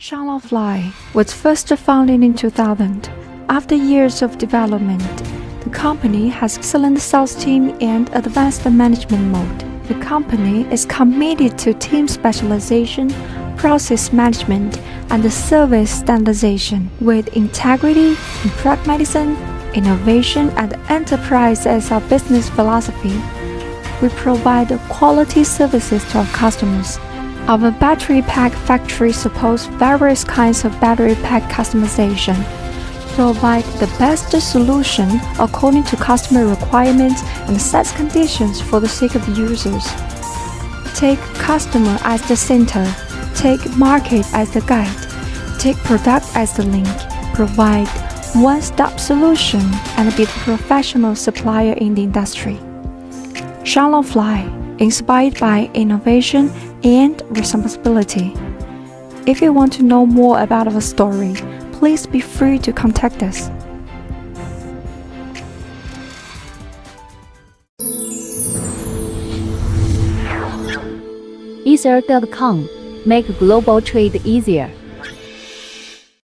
Chalong Fly was first founded in 2000. After years of development, the company has excellent sales team and advanced management mode. The company is committed to team specialization, process management, and service standardization with integrity, pragmatism, innovation, and enterprise as our business philosophy. We provide quality services to our customers. Our battery pack factory supports various kinds of battery pack customization, provide the best solution according to customer requirements and sets conditions for the sake of users. Take customer as the center, take market as the guide, take product as the link, provide one-stop solution, and be the professional supplier in the industry. Chalong Fly, inspired by innovation and responsibility. If you want to know more about our story, please be free to contact us. Ether.com, make global trade easier.